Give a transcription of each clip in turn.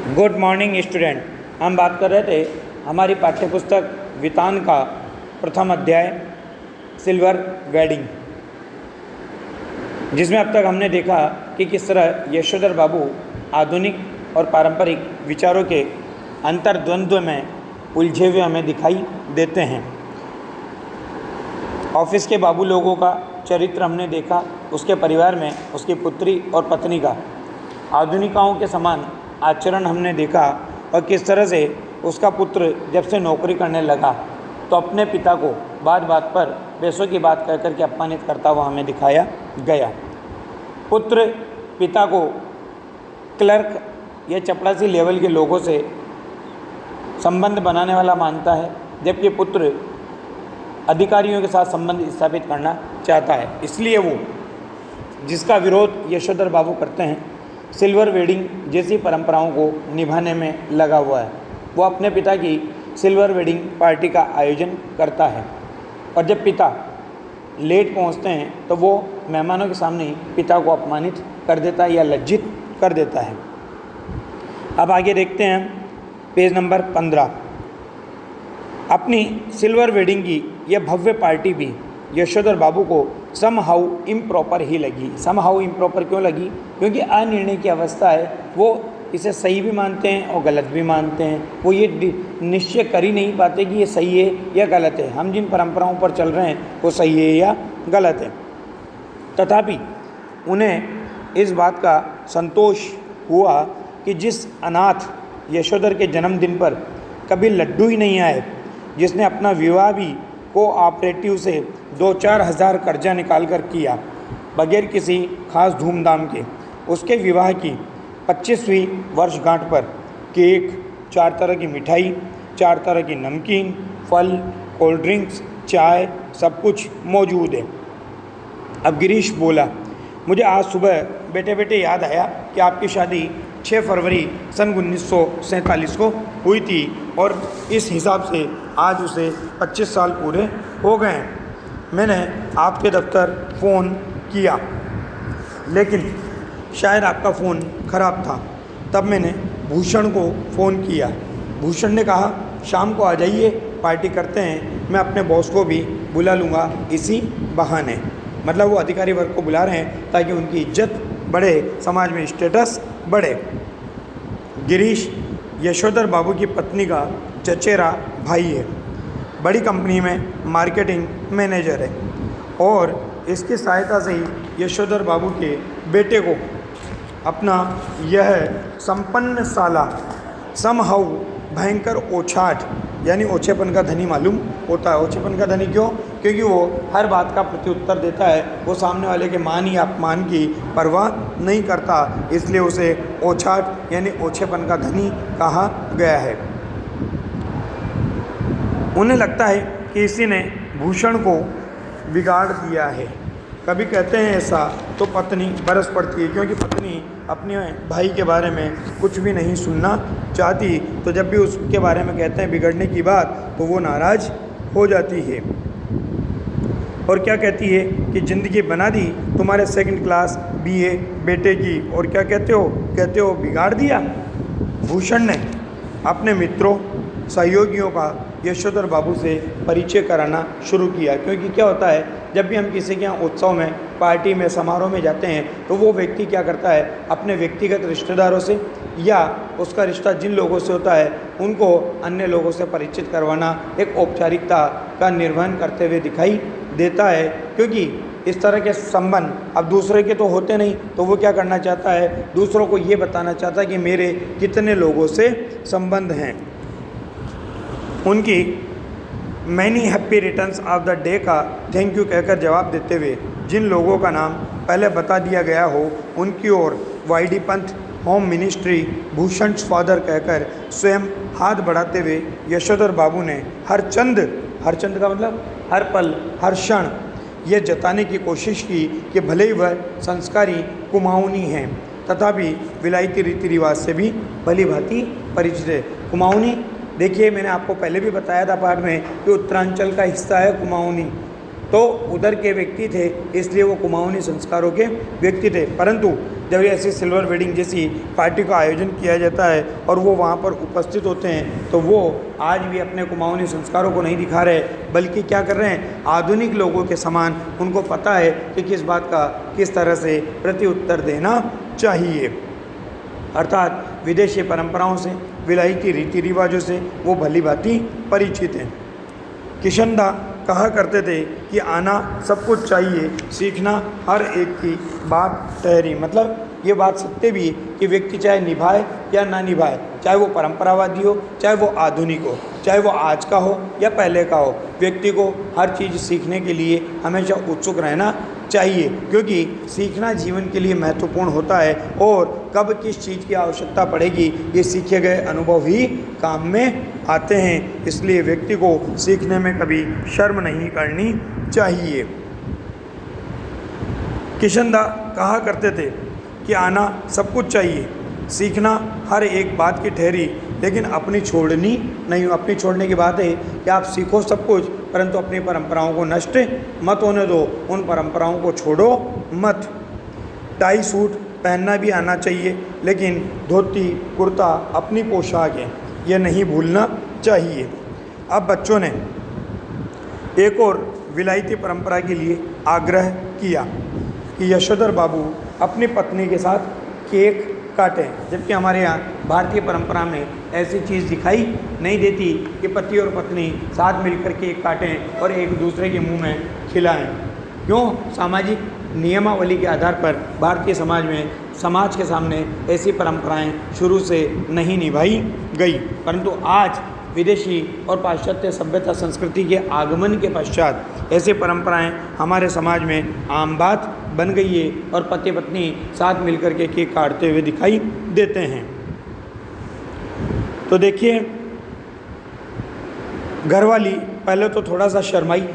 Good morning student. हम बात कर रहे थे हमारी पाठ्यपुस्तक वितान का प्रथम अध्याय सिल्वर वेडिंग, जिसमें अब तक हमने देखा कि किस तरह यशोधर बाबू आधुनिक और पारंपरिक विचारों के अंतर्द्वंद्व में उलझे हुए हमें दिखाई देते हैं। ऑफिस के बाबू लोगों का चरित्र हमने देखा, उसके परिवार में उसकी पुत्री और पत्नी का आधुनिकाओं के समान आचरण हमने देखा, और किस तरह से उसका पुत्र जब से नौकरी करने लगा तो अपने पिता को बात बात पर पैसों की बात कह करके अपमानित करता हुआ हमें दिखाया गया। पुत्र पिता को क्लर्क या चपरासी लेवल के लोगों से संबंध बनाने वाला मानता है, जबकि पुत्र अधिकारियों के साथ संबंध स्थापित करना चाहता है। इसलिए वो जिसका विरोध यशोधर बाबू करते हैं, सिल्वर वेडिंग जैसी परंपराओं को निभाने में लगा हुआ है। वो अपने पिता की सिल्वर वेडिंग पार्टी का आयोजन करता है, और जब पिता लेट पहुंचते हैं तो वो मेहमानों के सामने ही पिता को अपमानित कर देता है या लज्जित कर देता है। अब आगे देखते हैं पेज नंबर 15। अपनी सिल्वर वेडिंग की यह भव्य पार्टी भी यशोधर बाबू को समहाउ इम्प्रॉपर ही लगी। समहाउ इम्प्रॉपर क्यों लगी? क्योंकि अनिर्णय की अवस्था है। वो इसे सही भी मानते हैं और गलत भी मानते हैं। वो ये निश्चय कर ही नहीं पाते कि ये सही है या गलत है। हम जिन परंपराओं पर चल रहे हैं वो सही है या गलत है। तथापि उन्हें इस बात का संतोष हुआ कि जिस अनाथ यशोधर के जन्मदिन पर कभी लड्डू ही नहीं आए, जिसने अपना विवाह भी कोऑपरेटिव से 2-4 हज़ार कर्जा निकाल कर किया बगैर किसी खास धूमधाम के, उसके विवाह की 25वीं वर्षगांठ पर केक, 4 तरह की मिठाई, 4 तरह की नमकीन, फल, कोल्ड ड्रिंक्स, चाय, सब कुछ मौजूद है। अब गिरीश बोला, मुझे आज सुबह बेटे बेटे याद आया कि आपकी शादी 6 फरवरी सन 1947 को हुई थी, और इस हिसाब से आज उसे 25 साल पूरे हो गए हैं। मैंने आपके दफ्तर फ़ोन किया, लेकिन शायद आपका फ़ोन ख़राब था। तब मैंने भूषण को फ़ोन किया। भूषण ने कहा शाम को आ जाइए, पार्टी करते हैं, मैं अपने बॉस को भी बुला लूँगा इसी बहाने। मतलब वो अधिकारी वर्ग को बुला रहे हैं ताकि उनकी इज्जत बढ़े, समाज में स्टेटस बढ़े। गिरीश यशोधर बाबू की पत्नी का चचेरा भाई है, बड़ी कंपनी में मार्केटिंग मैनेजर है, और इसकी सहायता से ही यशोधर बाबू के बेटे को अपना यह संपन्न साला समहाउ भयंकर ओछाट यानी ओछेपन का धनी मालूम होता है। ओछेपन का धनी क्यों? क्योंकि वो हर बात का प्रत्युत्तर देता है, वो सामने वाले के मान या अपमान की परवाह नहीं करता, इसलिए उसे ओछाट यानी ओछेपन का धनी कहा गया है। उन्हें लगता है कि इसी ने भूषण को बिगाड़ दिया है। कभी कहते हैं ऐसा तो पत्नी बरस पड़ती है, क्योंकि पत्नी अपने भाई के बारे में कुछ भी नहीं सुनना चाहती, तो जब भी उसके बारे में कहते हैं बिगड़ने की बात तो वो नाराज़ हो जाती है, और क्या कहती है कि ज़िंदगी बना दी तुम्हारे 2nd क्लास BA बेटे की, और क्या कहते हो बिगाड़ दिया। भूषण ने अपने मित्रों सहयोगियों का यशोधर बाबू से परिचय कराना शुरू किया, क्योंकि क्या होता है जब भी हम किसी के यहाँ उत्सव में, पार्टी में, समारोह में जाते हैं तो वो व्यक्ति क्या करता है, अपने व्यक्तिगत रिश्तेदारों से या उसका रिश्ता जिन लोगों से होता है उनको अन्य लोगों से परिचित करवाना एक औपचारिकता का निर्वहन करते हुए दिखाई देता है। क्योंकि इस तरह के संबंध अब दूसरे के तो होते नहीं, तो वो क्या करना चाहता है, दूसरों को ये बताना चाहता है कि मेरे कितने लोगों से संबंध हैं। उनकी many happy returns of the day का थैंक यू कहकर जवाब देते हुए जिन लोगों का नाम पहले बता दिया गया हो उनकी ओर YD पंथ होम मिनिस्ट्री भूषण फादर कहकर स्वयं हाथ बढ़ाते हुए यशोधर बाबू ने हर चंद का मतलब हर पल हर क्षण ये जताने की कोशिश की कि भले ही वह संस्कारी कुमाऊनी हैं, तथापि विलायती रीति रिवाज से भी भली भांति परिचित है। कुमाऊनी देखिए, मैंने आपको पहले भी बताया था पाठ में कि उत्तरांचल का हिस्सा है कुमाऊनी, तो उधर के व्यक्ति थे, इसलिए वो कुमाऊनी संस्कारों के व्यक्ति थे। परंतु जब ऐसी सिल्वर वेडिंग जैसी पार्टी का आयोजन किया जाता है और वो वहाँ पर उपस्थित होते हैं, तो वो आज भी अपने कुमाऊनी संस्कारों को नहीं दिखा रहे, बल्कि क्या कर रहे हैं, आधुनिक लोगों के समान उनको पता है कि किस बात का किस तरह से प्रत्युत्तर देना चाहिए। अर्थात विदेशी परंपराओं से, विलायती रीति रिवाजों से वो भली भांति परिचित हैं। किशनदा कहा करते थे कि आना सब कुछ चाहिए, सीखना हर एक की बात ठहरी। मतलब ये बात सत्य भी है कि व्यक्ति चाहे निभाए या ना निभाए, चाहे वो परंपरावादी हो, चाहे वो आधुनिक हो, चाहे वो आज का हो या पहले का हो, व्यक्ति को हर चीज़ सीखने के लिए हमेशा उत्सुक रहना चाहिए, क्योंकि सीखना जीवन के लिए महत्वपूर्ण होता है और कब किस चीज़ की आवश्यकता पड़ेगी ये सीखे गए अनुभव ही काम में आते हैं। इसलिए व्यक्ति को सीखने में कभी शर्म नहीं करनी चाहिए। किशनदा कहा करते थे कि आना सब कुछ चाहिए, सीखना हर एक बात की ठहरी, लेकिन अपनी छोड़नी नहीं। अपनी छोड़ने की बात है कि आप सीखो सब कुछ, परंतु अपनी परंपराओं को नष्ट मत होने दो, उन परंपराओं को छोड़ो मत। टाई सूट पहनना भी आना चाहिए, लेकिन धोती कुर्ता अपनी पोशाक है, यह नहीं भूलना चाहिए। अब बच्चों ने एक और विलायती परंपरा के लिए आग्रह किया कि यशोधर बाबू अपनी पत्नी के साथ केक काटें, जबकि हमारे यहाँ भारतीय परंपरा में ऐसी चीज़ दिखाई नहीं देती कि पति और पत्नी साथ मिलकर केक काटें और एक दूसरे के मुंह में खिलाएं। क्यों? सामाजिक नियमावली के आधार पर भारतीय समाज में समाज के सामने ऐसी परंपराएं शुरू से नहीं निभाई गई, परंतु आज विदेशी और पाश्चात्य सभ्यता संस्कृति के आगमन के पश्चात ऐसी परंपराएं हमारे समाज में आम बात बन गई है और पति पत्नी साथ मिलकर के केक काटते हुए दिखाई देते हैं। तो देखिए, घरवाली पहले तो थोड़ा सा शर्माई,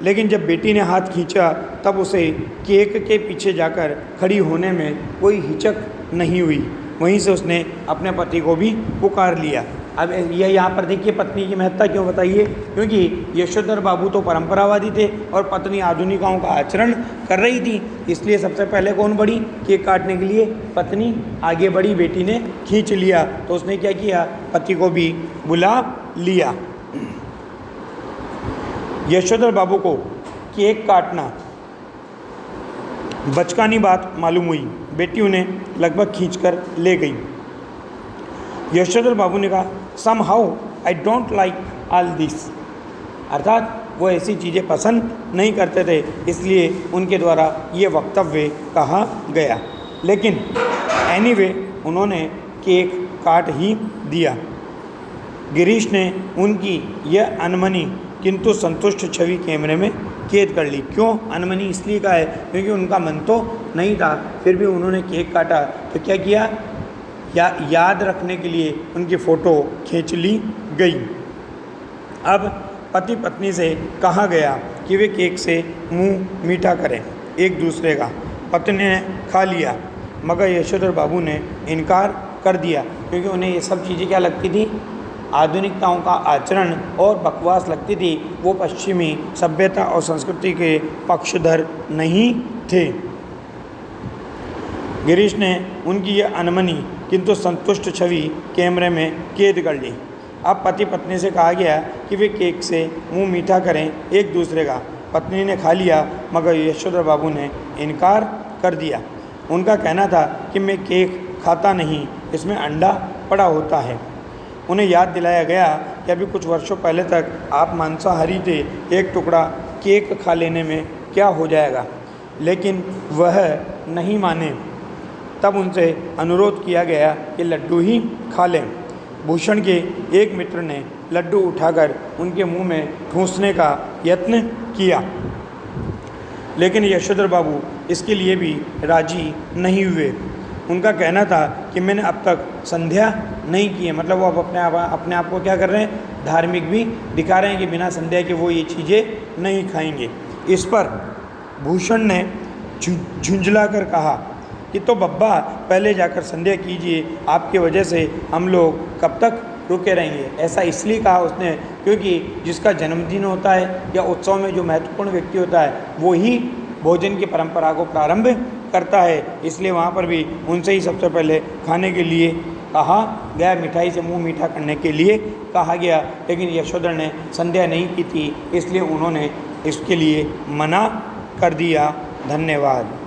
लेकिन जब बेटी ने हाथ खींचा तब उसे केक के पीछे जाकर खड़ी होने में कोई हिचक नहीं हुई। वहीं से उसने अपने पति को भी पुकार लिया। अब यह यहाँ पर देखिए पत्नी की महत्ता क्यों बताइए, क्योंकि यशोधर बाबू तो परंपरावादी थे और पत्नी आधुनिकाओं का आचरण कर रही थी, इसलिए सबसे पहले कौन बढ़ी केक काटने के लिए? पत्नी आगे बढ़ी, बेटी ने खींच लिया तो उसने क्या किया, पति को भी बुला लिया। यशोधर बाबू को केक काटना बचकानी बात मालूम हुई, बेटी उन्हें लगभग खींचकर ले गई। यशोधर बाबू ने कहा, somehow I don't like all this, अर्थात वो ऐसी चीज़ें पसंद नहीं करते थे, इसलिए उनके द्वारा ये वक्तव्य कहा गया। लेकिन एनीवे उन्होंने केक काट ही दिया। गिरीश ने उनकी यह अनमनी किंतु संतुष्ट छवि कैमरे में कैद कर ली। क्यों अनमनी? इसलिए कहा है क्योंकि उनका मन तो नहीं था, फिर भी उन्होंने केक काटा। तो क्या किया, याद रखने के लिए उनकी फ़ोटो खींच ली गई। अब पति पत्नी से कहा गया कि वे केक से मुंह मीठा करें एक दूसरे का। पत्नी ने खा लिया, मगर यशोधर बाबू ने इनकार कर दिया, क्योंकि उन्हें ये सब चीज़ें क्या लगती थी, आधुनिकताओं का आचरण और बकवास लगती थी। वो पश्चिमी सभ्यता और संस्कृति के पक्षधर नहीं थे। गिरीश ने उनकी यह अनमनी किंतु संतुष्ट छवि कैमरे में कैद कर ली। अब पति पत्नी से कहा गया कि वे केक से मुंह मीठा करें एक दूसरे का। पत्नी ने खा लिया, मगर यशोधर बाबू ने इनकार कर दिया। उनका कहना था कि मैं केक खाता नहीं, इसमें अंडा पड़ा होता है। उन्हें याद दिलाया गया कि अभी कुछ वर्षों पहले तक आप मांसाहारी थे, एक टुकड़ा केक खा लेने में क्या हो जाएगा, लेकिन वह नहीं माने। तब उनसे अनुरोध किया गया कि लड्डू ही खा लें। भूषण के एक मित्र ने लड्डू उठाकर उनके मुंह में ठूंसने का यत्न किया, लेकिन यशोधर बाबू इसके लिए भी राजी नहीं हुए। उनका कहना था कि मैंने अब तक संध्या नहीं की है, मतलब वो अब अपने आप को क्या कर रहे हैं, धार्मिक भी दिखा रहे हैं कि बिना संध्या के वो ये चीज़ें नहीं खाएंगे। इस पर भूषण ने झुंझला कर कहा कि तो बब्बा पहले जाकर संध्या कीजिए, आपकी वजह से हम लोग कब तक रुके रहेंगे। ऐसा इसलिए कहा उसने क्योंकि जिसका जन्मदिन होता है या उत्सव में जो महत्वपूर्ण व्यक्ति होता है वो ही भोजन की परंपरा को प्रारंभ करता है, इसलिए वहाँ पर भी उनसे ही सबसे पहले खाने के लिए कहा गया, मिठाई से मुंह मीठा करने के लिए कहा गया। लेकिन यशोधर ने संध्या नहीं की थी, इसलिए उन्होंने इसके लिए मना कर दिया। धन्यवाद।